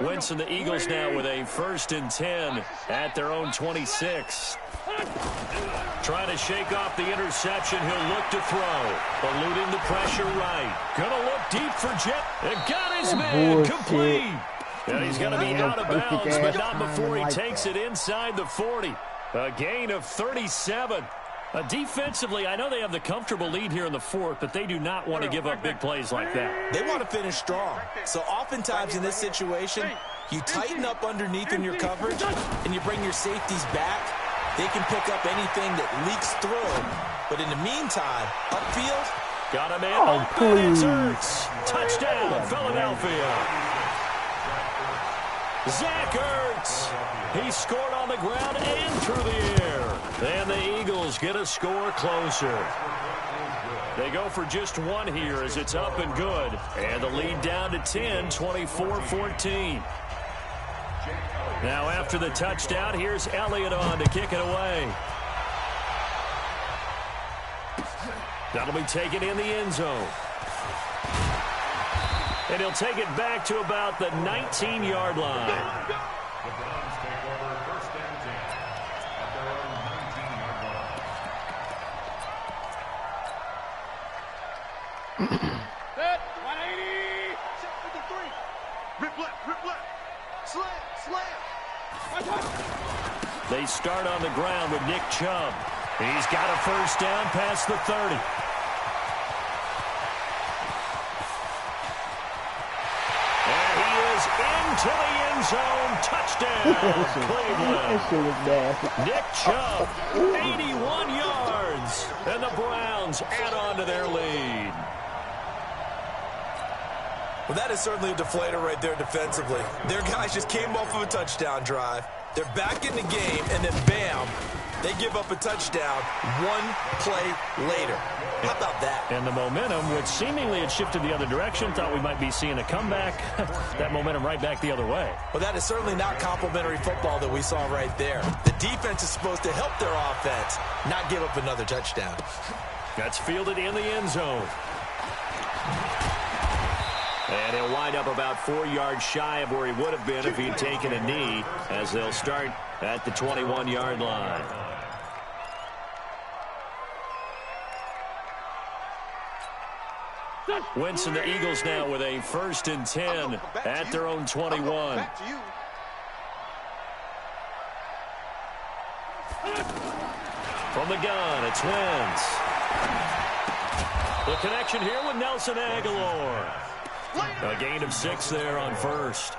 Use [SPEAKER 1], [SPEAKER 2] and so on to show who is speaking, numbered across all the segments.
[SPEAKER 1] Wentz and the Eagles now with a 1st and 10 at their own 26. Trying to shake off the interception. He'll look to throw. Eluding the pressure right. Gonna look deep for Jet. And got his man complete. And he's going to be out of bounds, but not before he takes it inside the 40. A gain of 37. Defensively, I know they have the comfortable lead here in the 4th, but they do not want to give up big plays like that.
[SPEAKER 2] They want to finish strong. So oftentimes in this situation, you tighten up underneath in your coverage, and you bring your safeties back. They can pick up anything that leaks through. But in the meantime, upfield.
[SPEAKER 1] Got a man open. It's Ertz. Touchdown, Philadelphia. Zach Ertz. He scored on the ground and through the air. And the Eagles get a score closer. They go for just one here as it's up and good. And the lead down to 10, 24-14. Now after the touchdown, here's Elliott on to kick it away. That'll be taken in the end zone. And he'll take it back to about the 19-yard line.
[SPEAKER 3] Set, 180. Set 53. Rip left. Slam.
[SPEAKER 1] They start on the ground with Nick Chubb. He's got a 1st down past the 30. Into the end zone. Touchdown, Cleveland. Nick Chubb, 81 yards. And the Browns add on to their lead.
[SPEAKER 2] Well, that is certainly a deflator right there defensively. Their guys just came off of a touchdown drive. They're back in the game, and then bam, they give up a touchdown one play later. How about that?
[SPEAKER 1] And the momentum, which seemingly had shifted the other direction, thought we might be seeing a comeback. That momentum right back the other way.
[SPEAKER 2] Well, that is certainly not complimentary football that we saw right there. The defense is supposed to help their offense, not give up another touchdown.
[SPEAKER 1] That's fielded in the end zone. And he'll wind up about 4 yards shy of where he would have been if he'd taken a knee, as they'll start at the 21-yard line. Wentz and the Eagles now with a 1st and 10 at their own 21. From the gun, it's Wentz. The connection here with Nelson Aguilar. A gain of 6 there on 1st.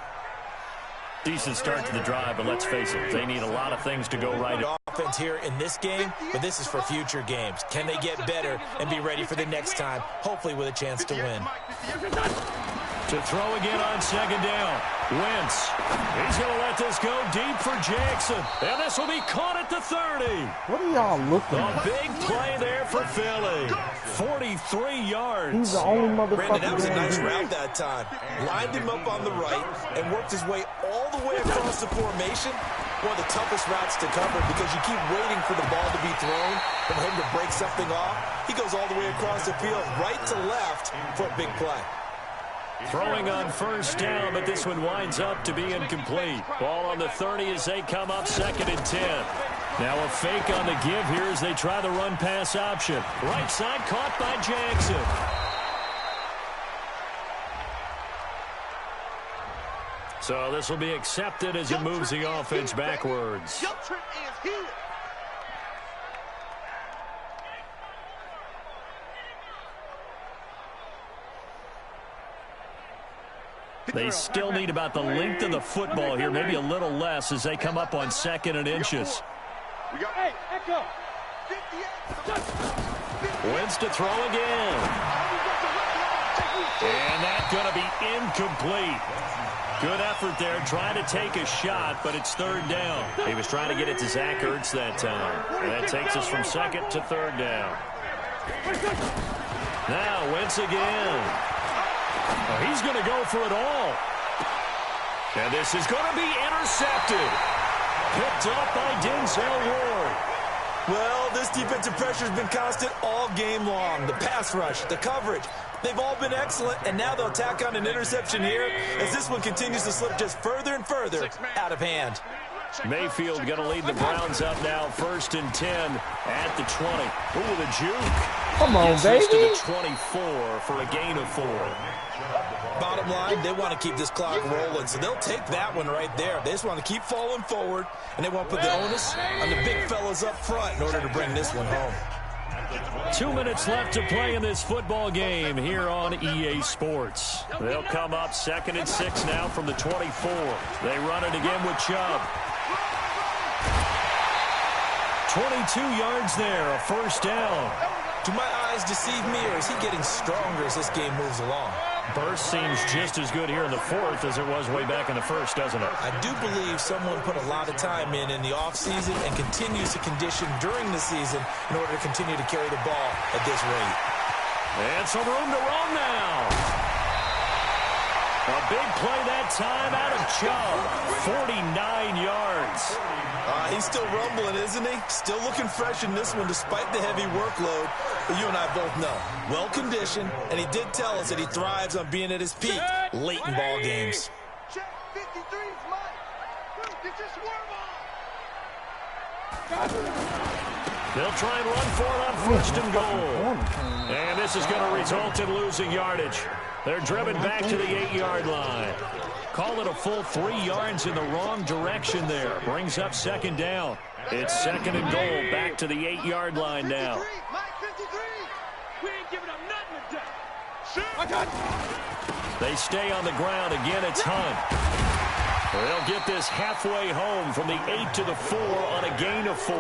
[SPEAKER 1] Decent start to the drive, but let's face it, they need a lot of things to go right.
[SPEAKER 2] Offense here in this game, but this is for future games. Can they get better and be ready for the next time, hopefully with a chance to win?
[SPEAKER 1] To throw again on 2nd down. Wentz. He's going to let this go deep for Jackson. And this will be caught at the 30.
[SPEAKER 4] What are y'all looking at?
[SPEAKER 1] A big play there for Philly. 43 yards.
[SPEAKER 4] He's the only motherfucker.
[SPEAKER 2] Brandon, that was a nice route that time. Lined him up on the right and worked his way all the way across the formation. One of the toughest routes to cover because you keep waiting for the ball to be thrown and for him to break something off. He goes all the way across the field, right to left for a big play.
[SPEAKER 1] Throwing on 1st down, but this one winds up to be incomplete. Ball on the 30 as they come up 2nd and 10. Now a fake on the give here as they try the run-pass option. Right side caught by Jackson. So this will be accepted as it moves the offense backwards. They still need about the length of the football here, maybe a little less as they come up on 2nd and inches. Wentz to throw again. And that's going to be incomplete. Good effort there, trying to take a shot, but it's 3rd down. He was trying to get it to Zach Ertz that time. And that takes us from 2nd to 3rd down. Now Wentz again. Oh, he's going to go for it all. And this is going to be intercepted. Picked up by Denzel Ward.
[SPEAKER 2] Well, this defensive pressure has been constant all game long. The pass rush, the coverage, they've all been excellent, and now they'll tack on an interception here as this one continues to slip just further and further out of hand.
[SPEAKER 1] Mayfield going to lead the Browns up now, 1st and 10 at the 20. Ooh, the juke.
[SPEAKER 4] Come on,
[SPEAKER 1] Gets
[SPEAKER 4] baby.
[SPEAKER 1] this to the 24 for a gain of 4.
[SPEAKER 2] Bottom line, they want to keep this clock rolling, so they'll take that one right there. They just want to keep falling forward, and they want to put the onus on the big fellas up front in order to bring this one home.
[SPEAKER 1] 2 minutes left to play in this football game here on EA Sports. They'll come up 2nd and 6 now from the 24. They run it again with Chubb. 22 yards there, a 1st down.
[SPEAKER 2] Do my eyes deceive me, or is he getting stronger as this game moves along?
[SPEAKER 1] Burst seems just as good here in the 4th as it was way back in the 1st, doesn't it?
[SPEAKER 2] I do believe someone put a lot of time in the offseason and continues to condition during the season in order to continue to carry the ball at this rate.
[SPEAKER 1] And some room to run now. A big play that time out of Chubb. 49 yards.
[SPEAKER 2] He's still rumbling, isn't he? Still looking fresh in this one despite the heavy workload. But you and I both know, well-conditioned, and he did tell us that he thrives on being at his peak late in ball games.
[SPEAKER 3] Check 53 is mine. Get your swerve on.
[SPEAKER 1] They'll try and run for it on 1st and goal. And this is going to result in losing yardage. They're driven back to the 8-yard line. Call it a full 3 yards in the wrong direction there. Brings up 2nd down. It's 2nd and goal, back to the 8-yard line now.
[SPEAKER 3] Mike 53. We ain't giving up nothing today.
[SPEAKER 1] They stay on the ground. Again, it's Hunt. They'll get this halfway home from the 8 to the 4 on a gain of 4.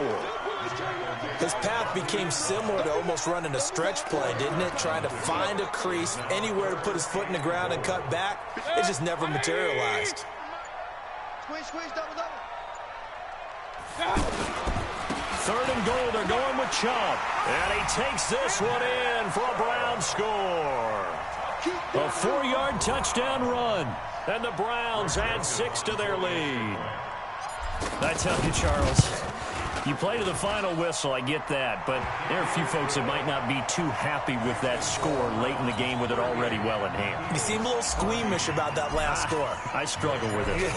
[SPEAKER 2] His path became similar to almost running a stretch play, didn't it? Trying to find a crease, anywhere to put his foot in the ground and cut back. It just never materialized.
[SPEAKER 3] Squish, squish, double, double.
[SPEAKER 1] 3rd and goal, they're going with Chubb. And he takes this one in for a Brown score. A 4-yard touchdown run. And the Browns add 6 to their lead. I tell you, Charles, you play to the final whistle, I get that, but there are a few folks that might not be too happy with that score late in the game with it already well in hand.
[SPEAKER 2] You seem a little squeamish about that last score.
[SPEAKER 1] I struggle with it.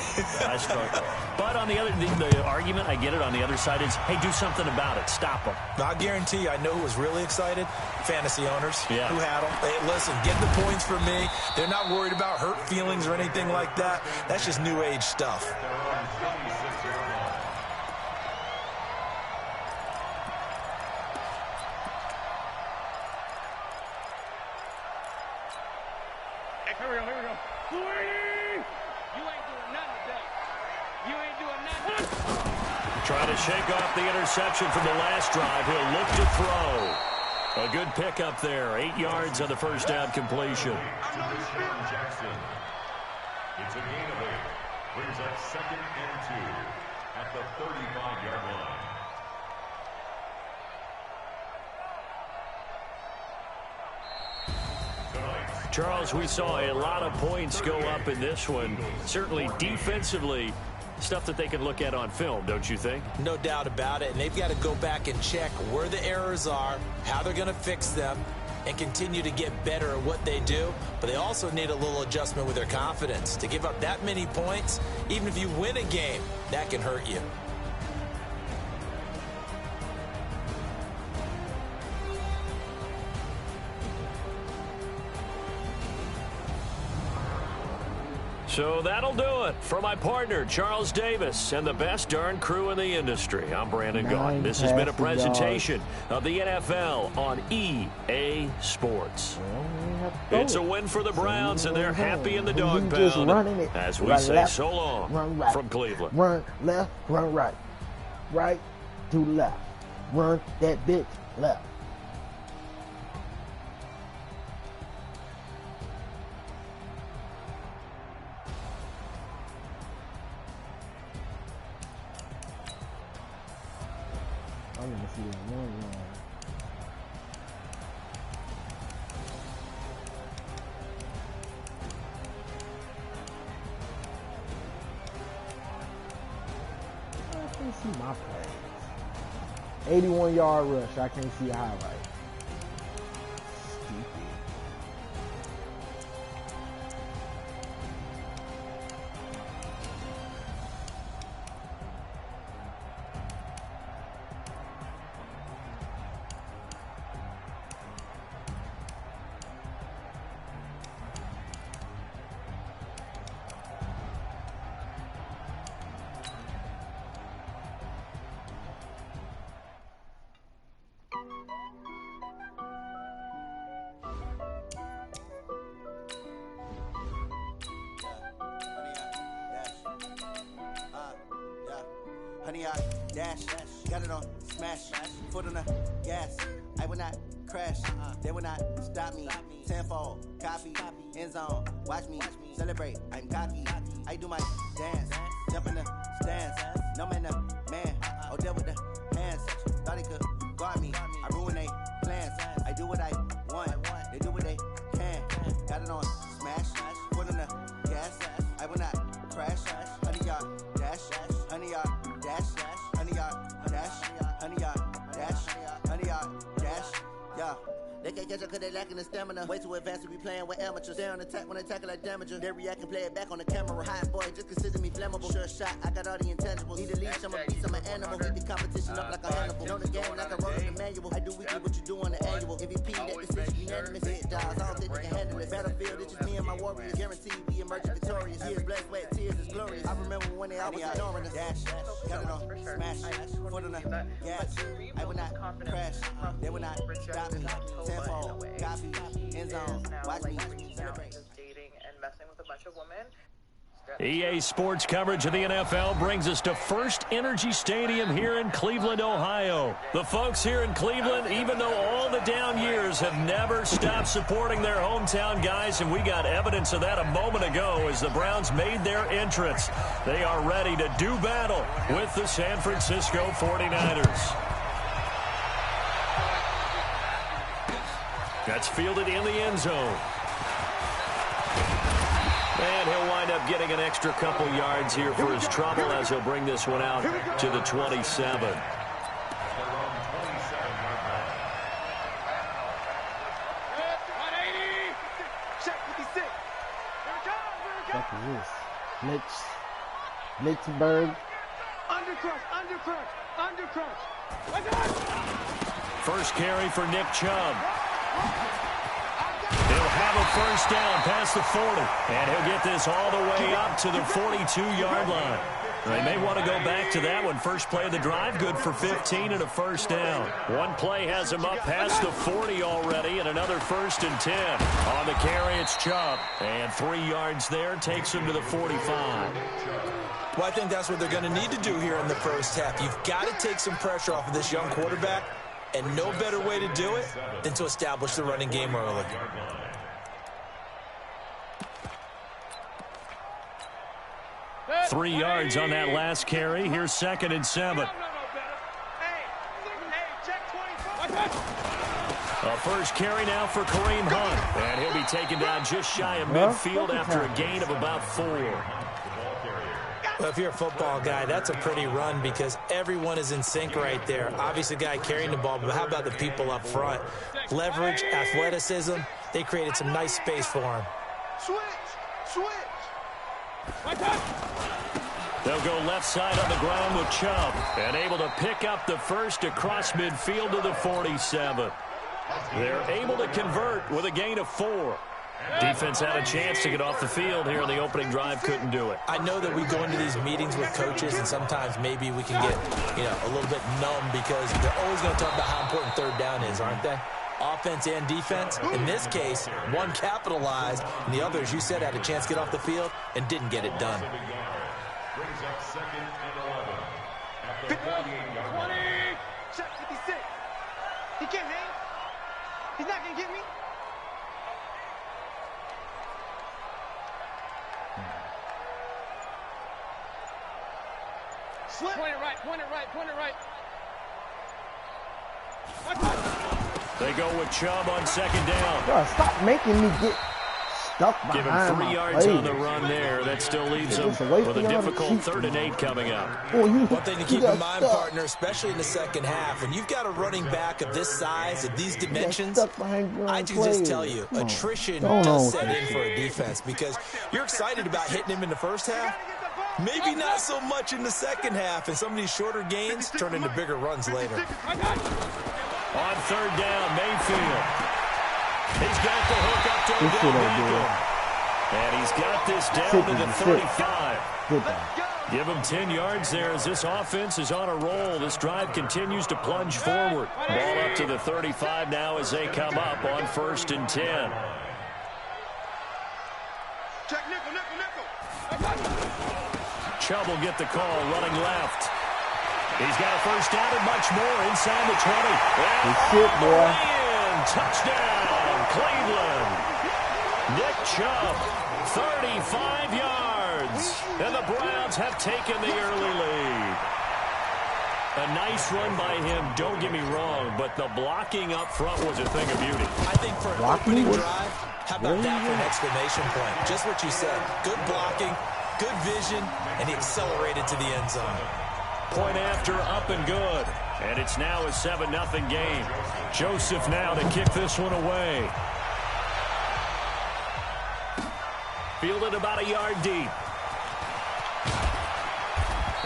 [SPEAKER 1] I struggle. But on the other, the argument, I get it, on the other side is, hey, do something about it. Stop them.
[SPEAKER 2] I guarantee you, I know who was really excited. Fantasy owners who
[SPEAKER 1] Yeah.
[SPEAKER 2] had them. Hey, listen, get the points for me. They're not worried about hurt feelings or anything like that. That's just new age stuff.
[SPEAKER 3] Here we go. You ain't doing nothing today. You ain't doing nothing.
[SPEAKER 1] Trying to shake off the interception from the last drive. He'll look to throw. A good pickup there. 8 yards on the 1st down completion.
[SPEAKER 5] Jackson. It's a gain of 8. Brings up 2nd and 2 at the 35-yard line.
[SPEAKER 1] Charles, we saw a lot of points go up in this one. Certainly defensively, stuff that they can look at on film, don't you think?
[SPEAKER 2] No doubt about it. And they've got to go back and check where the errors are, how they're going to fix them, and continue to get better at what they do. But they also need a little adjustment with their confidence. To give up that many points, even if you win a game, that can hurt you.
[SPEAKER 1] So that'll do it for my partner, Charles Davis, and the best darn crew in the industry. I'm Brandon Gaughan. This has been a presentation of the NFL on EA Sports. It's a win for the Browns, and they're happy in the dog pound as we say so long from Cleveland.
[SPEAKER 4] Run left, run right. Right to left. Run that bitch left. I want to see that one run. I can see my plays. 81-yard rush. I can't see a highlight.
[SPEAKER 6] Honey, I dash, got it on, smash, foot on the gas. I will not crash, they will not stop me. Tenfold, copy, end zone, watch me celebrate. I'm cocky, I do my dance, jump in the stands. No man, man, oh, deal with the hands. Thought he could guard me, I ruin they plans. I do what I want, they do what they can. Got it on, smash, foot on the gas. I will not crash, honey, yard dash, honey, yard dash, honey, yard dash, honey, yard dash, honey, yard dash, yeah. They can't catch up cause they lacking the stamina. Way too advanced to be playing with amateurs. They on attack when they tackle like damager. They react and play it back on the camera. Hot boy, just consider me flammable. Sure shot, I got all the intangibles. Need a leash, I'm a beast, I'm an animal. Keep the competition up like a Hannibal. Know the game like I wrote up the manual. I do weekly what you do on the annual. MVP, that decision unanimous. Hit dials, I don't think they can handle it. Battlefield, it's just me and my warriors. Guaranteed we emerging victorious. Years, blood, sweat, tears is glorious. I remember when they always ignoring us. Dash, got it on, smash, foot on the gas. I will not crash, they will not stop me. Tenfold, end zone, watch me celebrate.
[SPEAKER 7] Dating and messing with a bunch of women.
[SPEAKER 1] EA Sports coverage of the NFL brings us to First Energy Stadium here in Cleveland, Ohio. The folks here in Cleveland, even though all the down years, have never stopped supporting their hometown guys, and we got evidence of that a moment ago as the Browns made their entrance. They are ready to do battle with the San Francisco 49ers. That's fielded in the end zone. And he'll wind up getting an extra couple yards here for his trouble as he'll bring this one out to the 27.
[SPEAKER 4] What is this? Blitzberg.
[SPEAKER 3] Undercrush.
[SPEAKER 1] First carry for Nick Chubb. He'll have a first down past the 40, and he'll get this all the way up to the 42-yard line. They may want to go back to that one. First play of the drive, good for 15 and a first down. One play has him up past the 40 already, and another 1st and 10. On the carry, it's Chubb, and 3 yards there takes him to the 45.
[SPEAKER 2] Well, I think that's what they're going to need to do here in the first half. You've got to take some pressure off of this young quarterback, and no better way to do it than to establish the running game early.
[SPEAKER 1] Three yards on that last carry. Here's 2nd and 7. A first carry now for Kareem Hunt. And he'll be taken down just shy of midfield after a gain of about 4.
[SPEAKER 2] Well, if you're a football guy, that's a pretty run because everyone is in sync right there. Obviously, the guy carrying the ball, but how about the people up front? Leverage, athleticism, they created some nice space for him.
[SPEAKER 3] Switch.
[SPEAKER 1] They'll go left side on the ground with Chubb, and able to pick up the first across midfield to the 47. They're able to convert with a gain of 4. Defense had a chance to get off the field here in the opening drive, couldn't do it.
[SPEAKER 2] I know that we go into these meetings with coaches, and sometimes maybe we can get, a little bit numb because they're always going to talk about how important third down is, aren't they? Offense and defense. In this case, one capitalized, and the other, as you said, had a chance to get off the field and didn't get it done.
[SPEAKER 5] Brings up 2nd and 11 at the 48-yard line.
[SPEAKER 3] 20. Check 56. He can't hang. He's not going to get me. Slip. Point it right.
[SPEAKER 1] They go with Chubb on 2nd down.
[SPEAKER 4] Bro, stop making me get
[SPEAKER 1] Give him 3 yards on the run there. That still leaves him with a difficult 3rd and 8 coming up.
[SPEAKER 2] One thing to keep in mind, partner, especially in the second half, when you've got a running back of this size, of these dimensions, I can just tell you, attrition does set in for a defense because you're excited about hitting him in the first half. Maybe not so much in the second half, and some of these shorter gains turn into bigger runs later.
[SPEAKER 1] On 3rd down, Mayfield. He's got the hook up to Odell. And he's got this down to the 35. Give him 10 yards there as this offense is on a roll. This drive continues to plunge forward. Ball up to the 35 now as they come up on 1st and 10.
[SPEAKER 3] Check nickel.
[SPEAKER 1] Chubb will get the call, running left. He's got a 1st down and much more inside the 20.
[SPEAKER 4] Good shit, boy.
[SPEAKER 1] Touchdown, Cleveland. Nick Chubb, 35 yards. And the Browns have taken the early lead. A nice run by him, don't get me wrong, but the blocking up front was a thing of beauty.
[SPEAKER 2] I think for an opening drive, how about that for an exclamation point? Just what you said. Good blocking, good vision, and he accelerated to the end zone.
[SPEAKER 1] Point after, up and good. And it's now a 7-0 game. Joseph now to kick this one away. Fielded about a yard deep.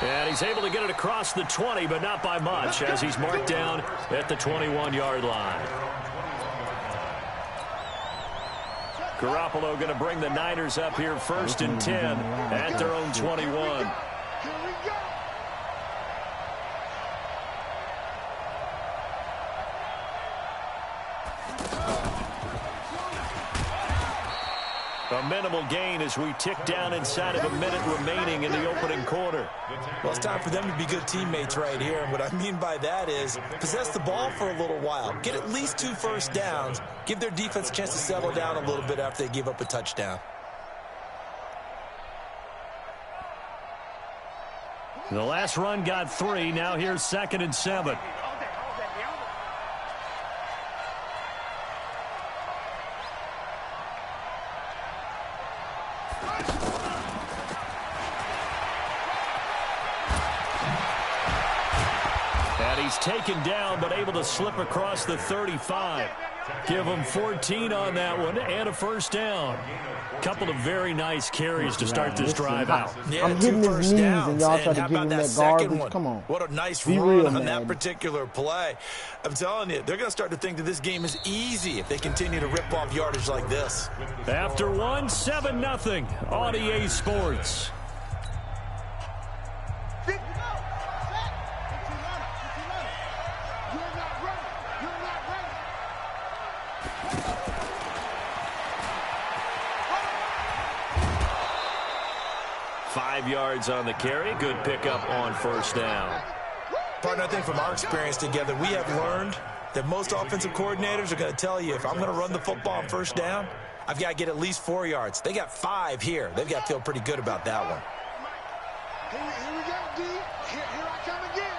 [SPEAKER 1] And he's able to get it across the 20, but not by much, as he's marked down at the 21-yard line. Garoppolo going to bring the Niners up here 1st and 10 at their own 21. A minimal gain as we tick down inside of a minute remaining in the opening quarter.
[SPEAKER 2] Well, it's time for them to be good teammates right here. And what I mean by that is possess the ball for a little while. Get at least 2 first downs. Give their defense a chance to settle down a little bit after they give up a touchdown.
[SPEAKER 1] The last run got 3. Now here's 2nd and 7. He's taken down, but able to slip across the 35. Give him 14 on that one and a 1st down. Couple of very nice carries to start this drive out.
[SPEAKER 2] Yeah,
[SPEAKER 4] I'm hitting his knees and y'all try to give him that garbage. Come on.
[SPEAKER 2] What a nice run on that particular play. I'm telling you, they're going to start to think that this game is easy if they continue to rip off yardage like this.
[SPEAKER 1] After one, 7-0 on EA Sports. 5 yards on the carry. Good pickup on 1st down.
[SPEAKER 2] Partner, I think from our experience together, we have learned that most offensive coordinators are going to tell you, if I'm going to run the football on 1st down, I've got to get at least 4 yards. They got 5 here. They've got to feel pretty good about that one.
[SPEAKER 3] Here we go, D. Here I come again.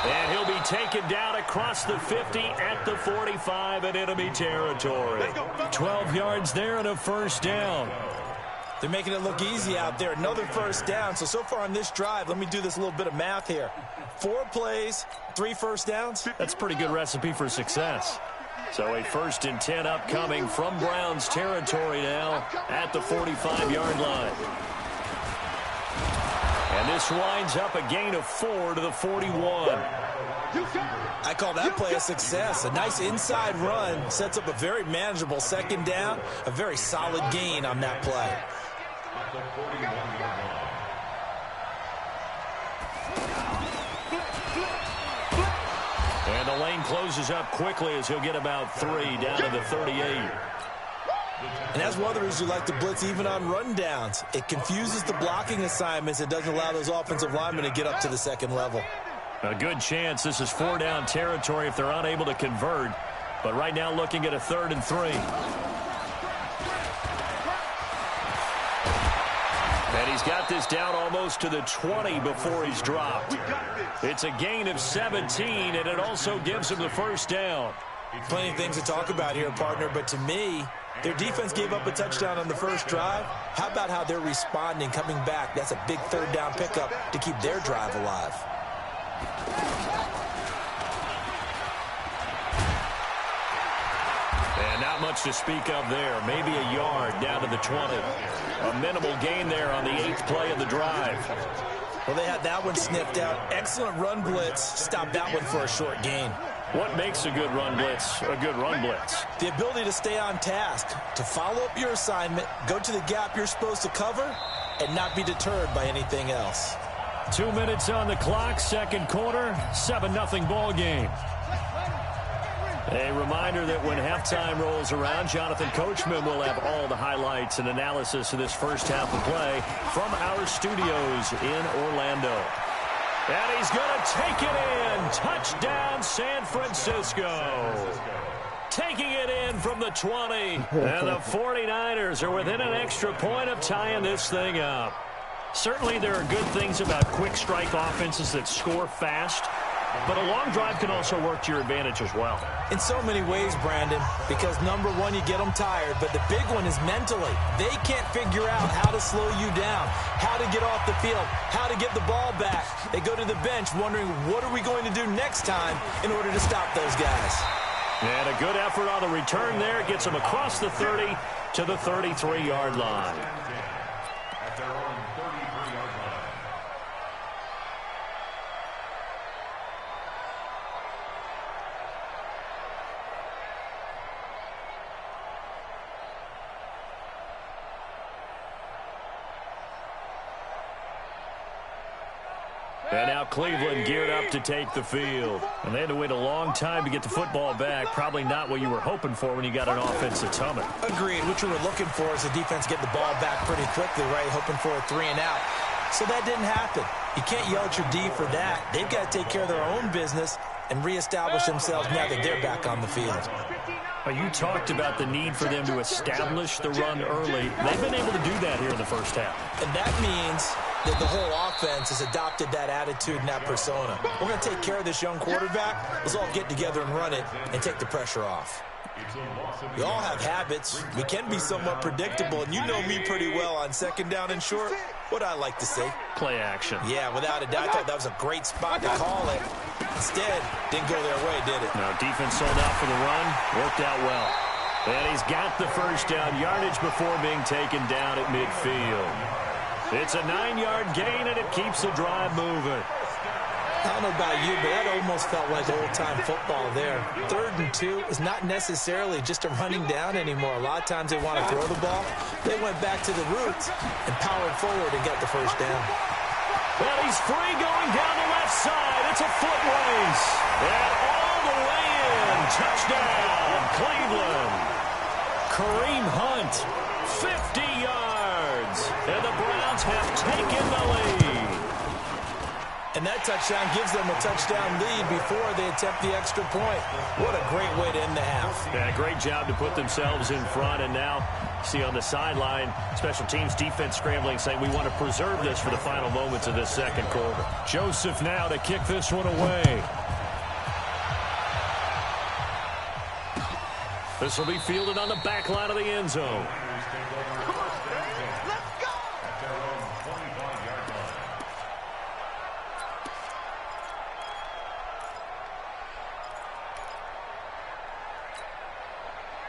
[SPEAKER 1] And he'll be taken down across the 50 at the 45 in enemy territory. 12 yards there and a 1st down.
[SPEAKER 2] They're making it look easy out there. Another 1st down. So far on this drive, let me do this little bit of math here. 4 plays, 3 1st downs.
[SPEAKER 1] That's a pretty good recipe for success. So a 1st and 10 upcoming from Browns territory now at the 45-yard line. And this winds up a gain of 4 to the 41.
[SPEAKER 2] I call that play a success. A nice inside run sets up a very manageable 2nd down. A very solid gain on that play.
[SPEAKER 1] And the lane closes up quickly as he'll get about 3 down to the 38.
[SPEAKER 2] And that's one of the reasons you like to blitz even on rundowns. It confuses the blocking assignments. It doesn't allow those offensive linemen to get up to the 2nd level.
[SPEAKER 1] A good chance this is 4-down territory if they're unable to convert. But right now looking at a 3rd and 3. And he's got this down almost to the 20 before he's dropped. It's a gain of 17, and it also gives him the first down.
[SPEAKER 2] Plenty of things to talk about here, partner, but to me, their defense gave up a touchdown on the first drive. How about how they're responding, coming back? That's a big third down pickup to keep their drive alive.
[SPEAKER 1] And not much to speak of there. Maybe a yard down to the 20. A minimal gain there on the 8th play of the drive.
[SPEAKER 2] Well, they had that one sniffed out. Excellent run blitz. Stopped that one for a short gain.
[SPEAKER 1] What makes a good run blitz a good run blitz?
[SPEAKER 2] The ability to stay on task, to follow up your assignment, go to the gap you're supposed to cover, and not be deterred by anything else.
[SPEAKER 1] 2 minutes on the clock, second quarter, 7-0 ball game. A reminder that when halftime rolls around, Jonathan Coachman will have all the highlights and analysis of this first half of play from our studios in Orlando. And he's going to take it in. Touchdown, San Francisco. Taking it in from the 20. And the 49ers are within an extra point of tying this thing up. Certainly there are good things about quick strike offenses that score fast. But a long drive can also work to your advantage as well.
[SPEAKER 2] In so many ways, Brandon, because number one, you get them tired, but the big one is mentally. They can't figure out how to slow you down, how to get off the field, how to get the ball back. They go to the bench wondering, what are we going to do next time in order to stop those guys?
[SPEAKER 1] And a good effort on the return there. Gets them across the 30 to the 33-yard line.
[SPEAKER 5] At their own 33-yard line.
[SPEAKER 1] And now Cleveland geared up to take the field. And they had to wait a long time to get the football back. Probably not what you were hoping for when you got an offense that's humming.
[SPEAKER 2] Agreed. What you were looking for is the defense get the ball back pretty quickly, right? Hoping for a 3 and out. So that didn't happen. You can't yell at your D for that. They've got to take care of their own business and reestablish themselves now that they're back on the field.
[SPEAKER 1] You talked about the need for them to establish the run early. They've been able to do that here in the first half.
[SPEAKER 2] And that means that the whole offense has adopted that attitude and that persona. We're going to take care of this young quarterback. Let's all get together and run it and take the pressure off. We all have habits. We can be somewhat predictable, and you know me pretty well on second down and short. What I like to say.
[SPEAKER 1] Play action.
[SPEAKER 2] Yeah, without a doubt. I thought that was a great spot to call it. Instead, didn't go their way, did it?
[SPEAKER 1] No, defense sold out for the run. Worked out well. And he's got the first down yardage before being taken down at midfield. It's a 9-yard gain, and it keeps the drive moving.
[SPEAKER 2] I don't know about you, but that almost felt like old-time football there. 3rd and 2 is not necessarily just a running down anymore. A lot of times they want to throw the ball. They went back to the roots and powered forward and got the first down.
[SPEAKER 1] Well, he's free going down the left side. It's a foot race. And all the way in. Touchdown, Cleveland. Kareem Hunt, 50 yards. And the Browns have taken the lead.
[SPEAKER 2] And that touchdown gives them a touchdown lead before they attempt the extra point. What a great way to end the half.
[SPEAKER 1] Yeah, great job to put themselves in front. And now, see on the sideline, special teams defense scrambling, saying we want to preserve this for the final moments of this second quarter. Joseph now to kick this one away. This will be fielded on the back line of the end zone.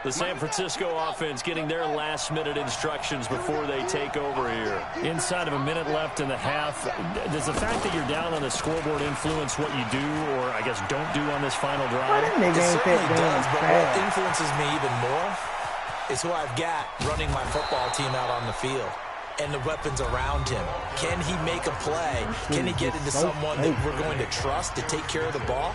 [SPEAKER 1] The San Francisco offense getting their last-minute instructions before they take over here. Inside of a minute left in the half, does the fact that you're down on the scoreboard influence what you do or, I guess, don't do on this final drive?
[SPEAKER 2] It certainly does, but what influences me even more is who I've got running my football team out on the field and the weapons around him. Can he make a play? Can he get into someone that we're going to trust to take care of the ball?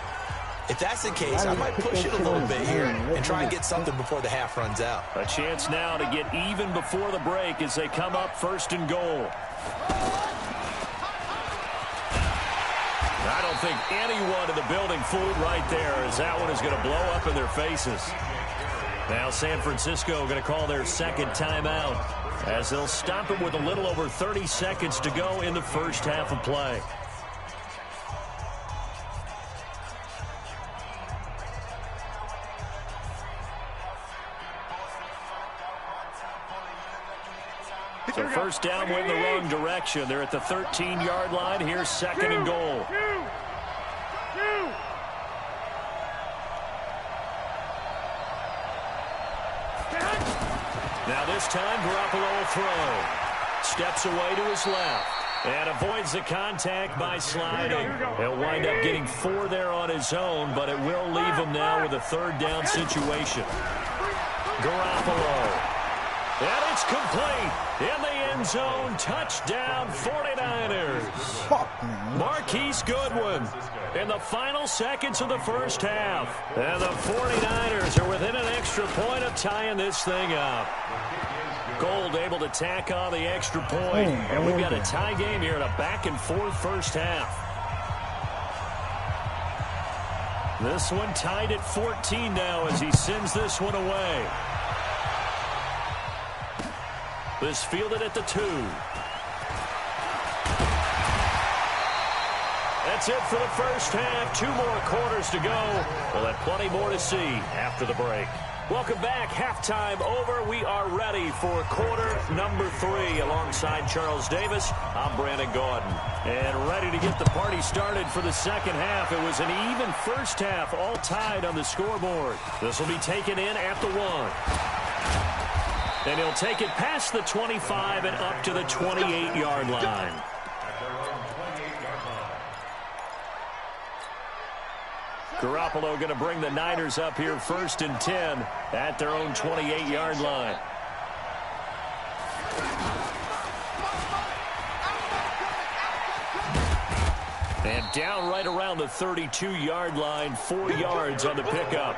[SPEAKER 2] If that's the case, I might push it a little bit here and try and get something before the half runs out.
[SPEAKER 1] A chance now to get even before the break as they come up 1st and goal. I don't think anyone in the building fooled right there, as that one is going to blow up in their faces. Now San Francisco going to call their second timeout as they'll stop it with a little over 30 seconds to go in the first half of play. So first down went in the wrong direction. They're at the 13-yard line. Here's second and goal. Now this time, Garoppolo will throw. Steps away to his left. And avoids the contact by sliding. He'll wind up getting 4 there on his own, but it will leave him now with a third down situation. Garoppolo. And it's complete. In the end zone. Touchdown, 49ers. Marquise Goodwin in the final seconds of the first half. And the 49ers are within an extra point of tying this thing up. Gold able to tack on the extra point. And we've got a tie game here in a back-and-forth first half. This one tied at 14 now as he sends this one away. This fielded at the 2. That's it for the first half. 2 more quarters to go. We'll have plenty more to see after the break. Welcome back. Halftime over. We are ready for quarter number 3. Alongside Charles Davis, I'm Brandon Gaudin. And ready to get the party started for the second half. It was an even first half, all tied on the scoreboard. This will be taken in at the 1. And he'll take it past the 25 and up to the 28-yard line. Garoppolo going to bring the Niners up here first and 10 at their own 28-yard line. And down right around the 32-yard line, 4 yards on the pickup.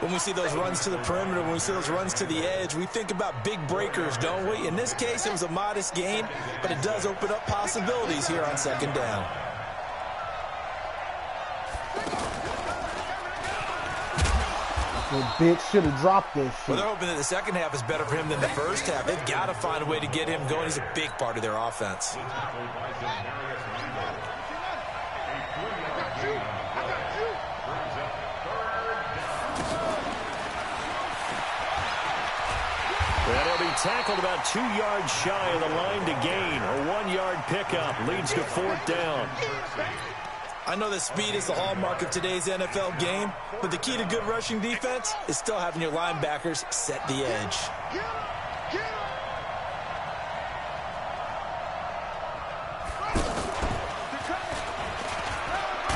[SPEAKER 2] When we see those runs to the perimeter, when we see those runs to the edge, we think about big breakers, don't we? In this case, it was a modest gain, but it does open up possibilities here on second down.
[SPEAKER 4] The bitch should have dropped this shit.
[SPEAKER 2] Well, they're hoping that the second half is better for him than the first half. They've got to find a way to get him going. He's a big part of their offense.
[SPEAKER 1] And he'll be tackled about 2 yards shy of the line to gain. A 1-yard pickup leads to 4th down.
[SPEAKER 2] I know that speed is the hallmark of today's NFL game, but the key to good rushing defense is still having your linebackers set the edge.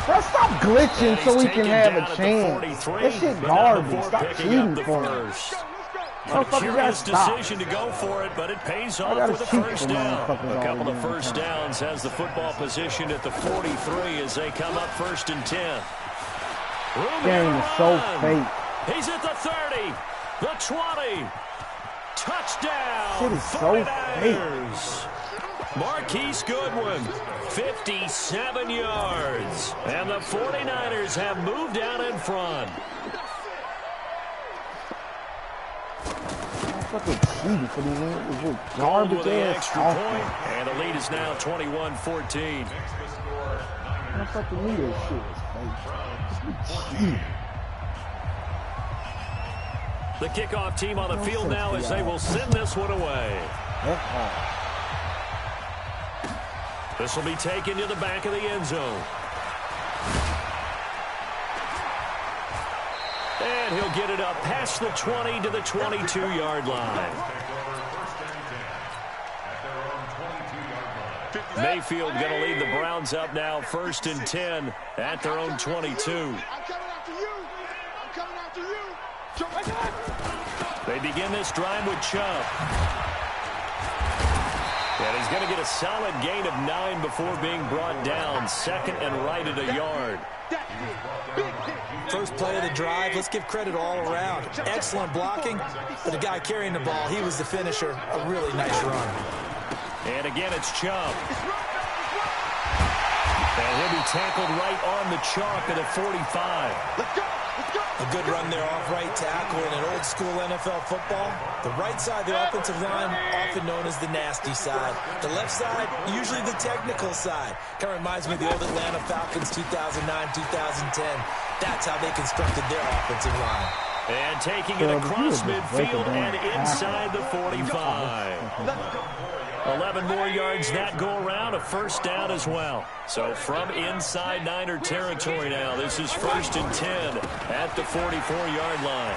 [SPEAKER 4] Bro, stop glitching so we can have a chance. This shit garbage. Stop cheating for me.
[SPEAKER 1] A curious decision to go for it, but it pays off with a first down. A couple of first downs has the football positioned at the 43 as they come up first and 10.
[SPEAKER 4] Game is so fake.
[SPEAKER 1] He's at the 30, the 20. Touchdown.
[SPEAKER 4] Shit is so fake.
[SPEAKER 1] Marquise Goodwin, 57 yards. And the 49ers have moved out in front.
[SPEAKER 4] Fucking cheating for these garbage
[SPEAKER 1] with the extra
[SPEAKER 4] ass
[SPEAKER 1] point, and the lead is now 21-14.
[SPEAKER 4] I fucking need this shit.
[SPEAKER 1] The kickoff team on the field now as they will send this one away. This will be taken to the back of the end zone. And he'll get it up past the 20 to the 22-yard line. Mayfield going to lead the Browns up now first and 10 at their own 22. They begin this drive with Chubb. And he's going to get a solid gain of 9 before being brought down. Second and right at a yard.
[SPEAKER 2] First play of the drive, let's give credit all around. Excellent blocking, but the guy carrying the ball, he was the finisher. A really nice run.
[SPEAKER 1] And again, it's Chubb. And he'll be tackled right on the chalk at a 45.
[SPEAKER 3] Let's go! Let's go!
[SPEAKER 2] A good run there off right tackle in an old-school NFL football. The right side of the offensive line, often known as the nasty side. The left side, usually the technical side. Kind of reminds me of the old Atlanta Falcons 2009, 2010. That's how they constructed their offensive line.
[SPEAKER 1] And taking it across midfield and inside the 45. 11 more yards that go around, a first down as well. So from inside Niner territory now, this is 1st and 10 at the 44-yard line.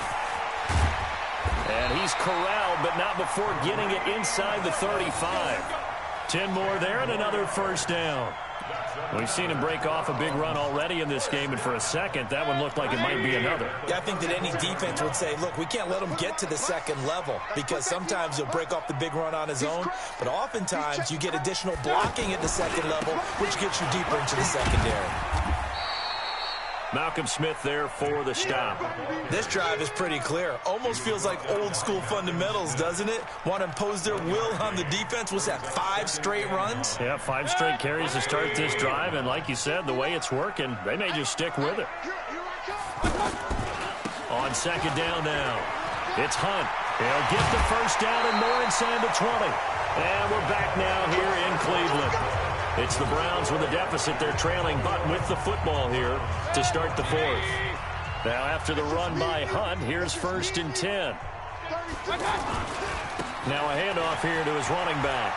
[SPEAKER 1] And he's corralled, but not before getting it inside the 35. 10 more there and another first down. We've seen him break off a big run already in this game, and for a second, that one looked like it might be another.
[SPEAKER 2] Yeah, I think that any defense would say, look, we can't let him get to the second level, because sometimes he'll break off the big run on his own, but oftentimes you get additional blocking at the second level, which gets you deeper into the secondary.
[SPEAKER 1] Malcolm Smith there for the stop.
[SPEAKER 2] This drive is pretty clear. Almost feels like old-school fundamentals, doesn't it? Want to impose their will on the defense. Was that 5 straight runs?
[SPEAKER 1] Yeah, 5 straight carries to start this drive, and like you said, the way it's working, they may just stick with it. On second down now, it's Hunt. He'll get the first down and more inside the 20. And we're back now here in Cleveland. It's the Browns with a deficit. They're trailing, but with the football here to start the 4th. Now after the run by Hunt, here's 1st and 10. Now a handoff here to his running back.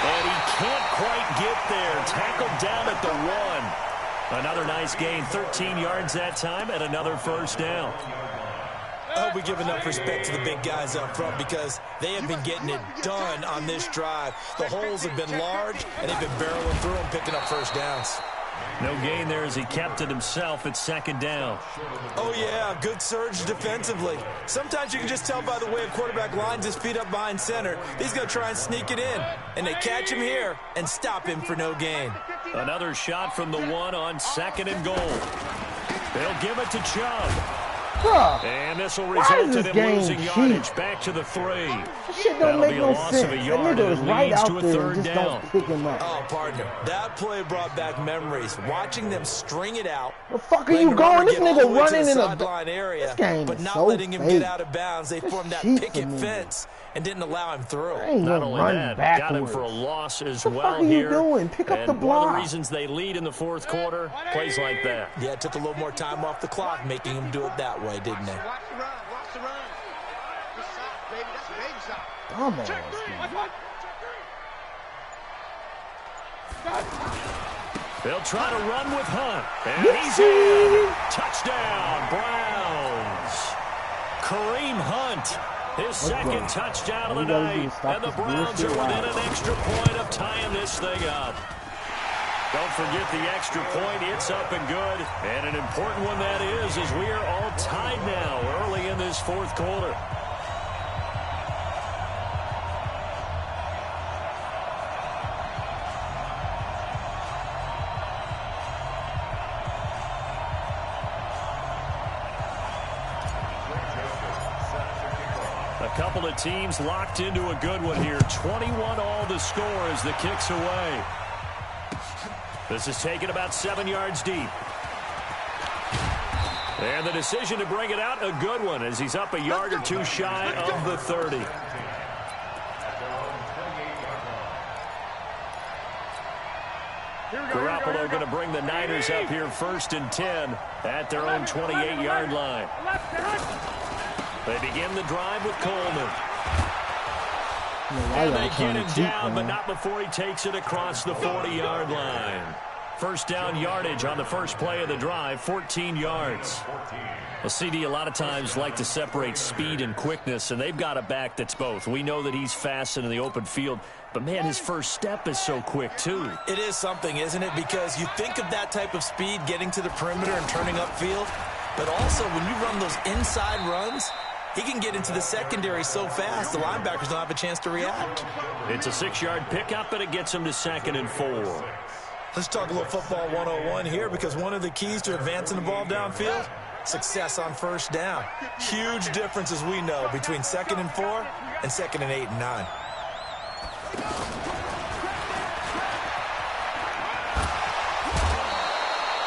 [SPEAKER 1] And he can't quite get there. Tackled down at the 1. Another nice gain, 13 yards that time, and another first down.
[SPEAKER 2] I hope we give enough respect to the big guys up front because they have been getting it done on this drive. The holes have been large, and they've been barreling through them, picking up first downs.
[SPEAKER 1] No gain there as he kept it himself at second down.
[SPEAKER 2] Oh, yeah, good surge defensively. Sometimes you can just tell by the way a quarterback lines his feet up behind center. He's going to try and sneak it in, and they catch him here and stop him for no gain.
[SPEAKER 1] Another shot from the 1 on 2nd and goal. They'll give it to Chubb. And this will result in him losing yardage back to the 3.
[SPEAKER 4] That shit don't make no sense. That nigga is right out there and just don't pick him up.
[SPEAKER 2] Oh, partner, that play brought back memories. Watching them string it out.
[SPEAKER 4] Where the fuck are you going? This nigga running in a
[SPEAKER 2] sideline area, but not
[SPEAKER 4] so
[SPEAKER 2] letting him get out of bounds. They formed that picket fence and didn't allow him through.
[SPEAKER 1] Not only that, got him for a loss as well here.
[SPEAKER 4] What are you doing? Pick up the block.
[SPEAKER 1] One of the reasons they lead in the 4th quarter, plays like that.
[SPEAKER 2] Yeah, it took a little more time off the clock, making him do it that way, didn't they?
[SPEAKER 3] Watch the run. Watch the run. Good shot, baby. That's a baby shot.
[SPEAKER 4] Dumbass, man.
[SPEAKER 1] They'll try to run with Hunt. And he's in. Touchdown, Browns. Kareem Hunt. His second touchdown of the night, and the Browns are within an extra point of tying this thing up. Don't forget the extra point. It's up and good, and an important one that is, as we are all tied now early in this 4th quarter. A couple of teams locked into a good one here. 21 all the score as the kick's away. This is taken about 7 yards deep. And the decision to bring it out, a good one, as he's up a yard or 2 shy of the 30. Garoppolo going to bring the Niners up here 1st and 10 at their own 28-yard line. They begin the drive with Coleman. And they get him down, but not before he takes it across the 40-yard line. First down yardage on the first play of the drive, 14 yards. Well, CD, a lot of times like to separate speed and quickness, and they've got a back that's both. We know that he's fast in the open field, but, man, his first step is so quick, too.
[SPEAKER 2] It is something, isn't it? Because you think of that type of speed getting to the perimeter and turning upfield, but also when you run those inside runs, he can get into the secondary so fast, the linebackers don't have a chance to react.
[SPEAKER 1] It's a 6-yard pickup, and it gets him to 2nd and 4.
[SPEAKER 2] Let's talk a little football 101 here, because one of the keys to advancing the ball downfield, success on first down. Huge difference, as we know, between 2nd and 4 and 2nd and 8 and 9.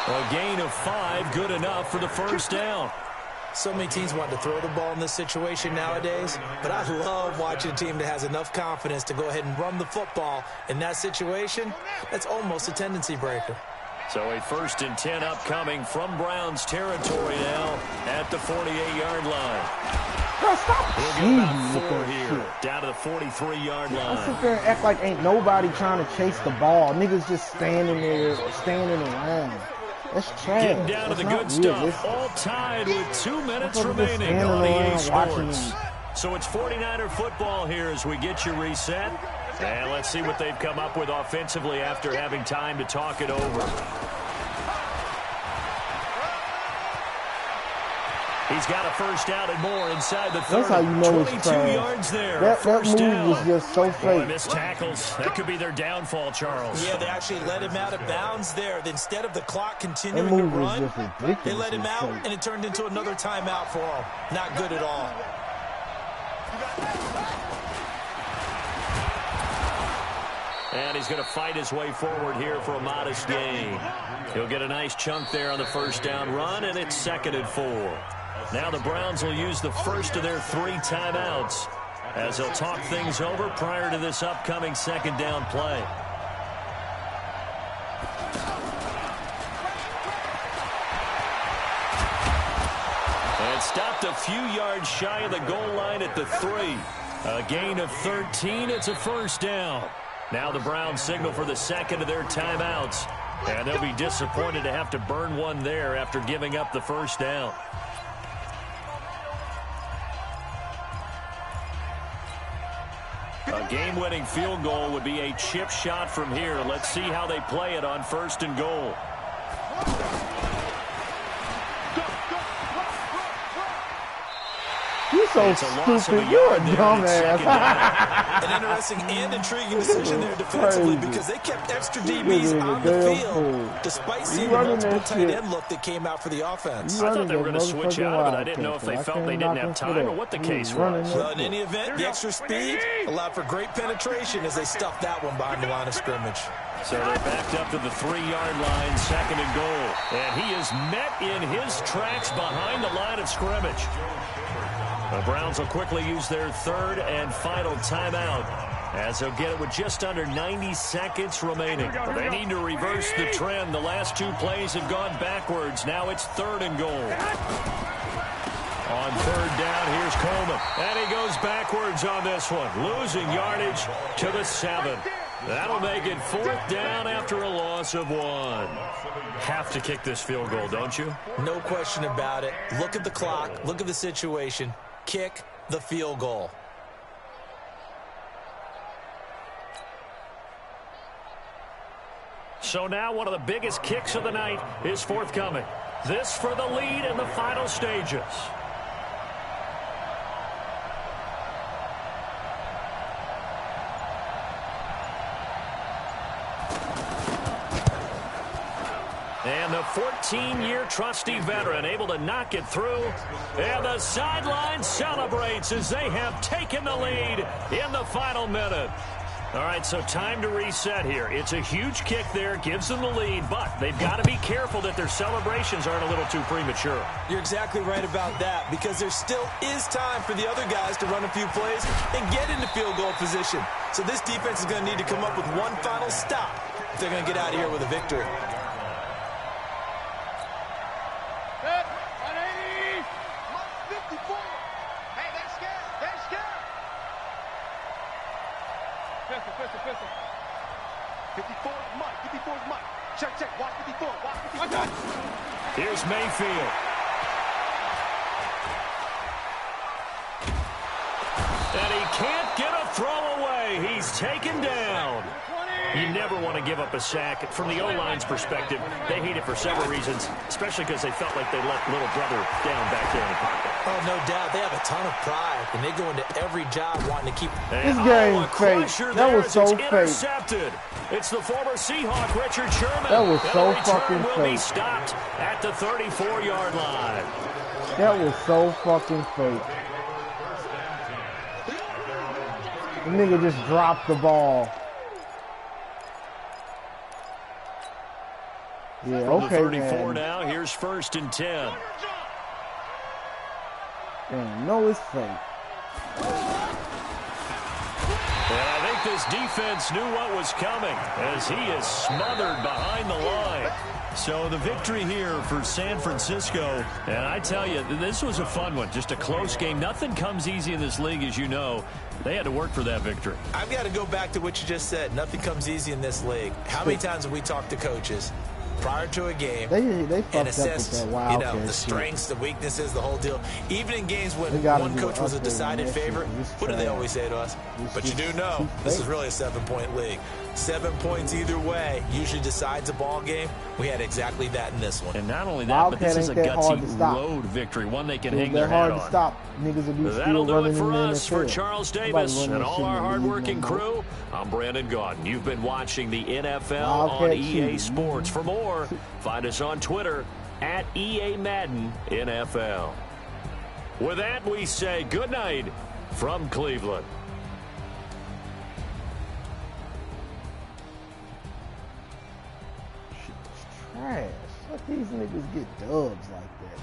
[SPEAKER 1] A gain of 5, good enough for the first down.
[SPEAKER 2] So many teams want to throw the ball in this situation nowadays, but I love watching a team that has enough confidence to go ahead and run the football. In that situation, that's almost a tendency breaker.
[SPEAKER 1] So a 1st and 10 upcoming from Browns territory now at the 48-yard line.
[SPEAKER 4] Bro, stop
[SPEAKER 1] We'll get about 4 here, down to the 43-yard line.
[SPEAKER 4] I sit there and act like ain't nobody trying to chase the ball. Niggas just standing there or standing around. That's trash.
[SPEAKER 1] Getting down to the good stuff. All tied with 2 minutes remaining on EA Sports. So it's 49er football here as we get you reset. And let's see what they've come up with offensively after having time to talk it over. He's got a first down and more inside the 30.
[SPEAKER 4] That's how you know it's
[SPEAKER 1] 22
[SPEAKER 4] trash.
[SPEAKER 1] yards there.
[SPEAKER 4] That
[SPEAKER 1] First
[SPEAKER 4] move
[SPEAKER 1] down.
[SPEAKER 4] was just so fake.
[SPEAKER 1] Missed tackles. That could be their downfall, Charles.
[SPEAKER 2] Yeah, they actually let him out of bounds there. Instead of the clock continuing to run, they let him out, and it turned into another timeout for him. Not good at all.
[SPEAKER 1] And he's going to fight his way forward here for a modest gain. He'll get a nice chunk there on the first down run, and it's 2nd and 4. Now the Browns will use the first of their 3 timeouts as they'll talk things over prior to this upcoming 2nd down play. And stopped a few yards shy of the goal line at the 3. A gain of 13. It's a first down. Now the Browns signal for the 2nd of their timeouts. And they'll be disappointed to have to burn one there after giving up the first down. A game-winning field goal would be a chip shot from here. Let's see how they play it on 1st and goal.
[SPEAKER 4] You're so stupid. You're a dumbass.
[SPEAKER 2] An interesting and intriguing decision there defensively because they kept extra DBs on the field despite seeing the multiple tight end look that came out for the offense.
[SPEAKER 1] I thought they were going to switch out, but I didn't know if they felt they didn't have time or what the case was.
[SPEAKER 2] Well, in any event, the extra speed allowed for great penetration as they stuffed that one behind the line of scrimmage.
[SPEAKER 1] So they're backed up to the 3-yard line, 2nd and goal. And he is met in his tracks behind the line of scrimmage. The Browns will quickly use their 3rd and final timeout as they'll get it with just under 90 seconds remaining. They need to reverse the trend. The last 2 plays have gone backwards. Now it's 3rd and goal. On 3rd down, here's Coleman. And he goes backwards on this one, losing yardage to the 7. That'll make it 4th down after a loss of 1. Have to kick this field goal, don't you?
[SPEAKER 2] No question about it. Look at the clock. Look at the situation. Kick the field goal.
[SPEAKER 1] So now one of the biggest kicks of the night is forthcoming. This for the lead in the final stages. And the 14-year trusty veteran able to knock it through. And the sideline celebrates as they have taken the lead in the final minute. All right, so time to reset here. It's a huge kick there, gives them the lead, but they've got to be careful that their celebrations aren't a little too premature.
[SPEAKER 2] You're exactly right about that because there still is time for the other guys to run a few plays and get into field goal position. So this defense is going to need to come up with one final stop if they're going to get out of here with a victory.
[SPEAKER 3] Pistol. 54 is Mike. 54 is Mike. Check. Watch 54. Watch 54.
[SPEAKER 1] Here's Mayfield. And he can't get a throw away. He's taken down. You never want to give up a sack. From the O-line's perspective, they hate it for several reasons, especially because they felt like they let little brother down back there in the pocket.
[SPEAKER 2] Oh, no doubt. They have a ton of pride, and they go into every job wanting to keep...
[SPEAKER 4] This game fake. That was so fake.
[SPEAKER 1] It's the former Seahawk, Richard Sherman.
[SPEAKER 4] That was so fucking
[SPEAKER 1] fake. Will be
[SPEAKER 4] fake.
[SPEAKER 1] stopped at the 34-yard line.
[SPEAKER 4] That was so fucking fake. The nigga just dropped the ball. Yeah,
[SPEAKER 1] From
[SPEAKER 4] okay,
[SPEAKER 1] the 34
[SPEAKER 4] man.
[SPEAKER 1] now, here's 1st and 10.
[SPEAKER 4] Damn, no, it's fake.
[SPEAKER 1] And I think this defense knew what was coming as he is smothered behind the line. So the victory here for San Francisco, and I tell you, this was a fun one. Just a close game. Nothing comes easy in this league, as you know. They had to work for that victory.
[SPEAKER 2] I've got to go back to what you just said. Nothing comes easy in this league. How many times have we talked to coaches prior to a game
[SPEAKER 4] They fucked
[SPEAKER 2] and
[SPEAKER 4] up with
[SPEAKER 2] assessed,
[SPEAKER 4] that Wildcat
[SPEAKER 2] the
[SPEAKER 4] shit.
[SPEAKER 2] strengths, the weaknesses, the whole deal. Even in games when
[SPEAKER 4] They gotta
[SPEAKER 2] one
[SPEAKER 4] do
[SPEAKER 2] coach
[SPEAKER 4] an
[SPEAKER 2] was a
[SPEAKER 4] update
[SPEAKER 2] decided
[SPEAKER 4] on that
[SPEAKER 2] favorite,
[SPEAKER 4] shit. It's
[SPEAKER 2] what do they
[SPEAKER 4] trash.
[SPEAKER 2] always say to us?
[SPEAKER 4] It's
[SPEAKER 2] But you do
[SPEAKER 4] just
[SPEAKER 2] know,
[SPEAKER 4] too
[SPEAKER 2] this is
[SPEAKER 4] fake.
[SPEAKER 2] really a 7-point league. 7 points either way usually decides a ball game. We had exactly that in this one.
[SPEAKER 1] And not only that, but
[SPEAKER 4] Wildcat
[SPEAKER 1] this is a
[SPEAKER 4] ain't that hard to
[SPEAKER 1] gutsy
[SPEAKER 4] stop.
[SPEAKER 1] road victory, one they can
[SPEAKER 4] It's
[SPEAKER 1] hang their
[SPEAKER 4] that
[SPEAKER 1] hat
[SPEAKER 4] hard
[SPEAKER 1] on.
[SPEAKER 4] to stop. Niggas will be
[SPEAKER 1] That'll
[SPEAKER 4] still
[SPEAKER 1] do
[SPEAKER 4] running
[SPEAKER 1] it for
[SPEAKER 4] in the
[SPEAKER 1] us. For
[SPEAKER 4] NFL.
[SPEAKER 1] Charles
[SPEAKER 4] Nobody
[SPEAKER 1] Davis
[SPEAKER 4] running
[SPEAKER 1] and
[SPEAKER 4] that
[SPEAKER 1] all
[SPEAKER 4] shit in
[SPEAKER 1] our
[SPEAKER 4] the league
[SPEAKER 1] hardworking
[SPEAKER 4] no more.
[SPEAKER 1] crew, I'm Brandon Gaudin. You've been watching the NFL
[SPEAKER 4] Wildcat
[SPEAKER 1] on EA
[SPEAKER 4] cheating.
[SPEAKER 1] Sports. For more, find us on Twitter at EA Madden NFL. With that, we say good night from Cleveland.
[SPEAKER 4] Trash. Let these niggas get dubs like that.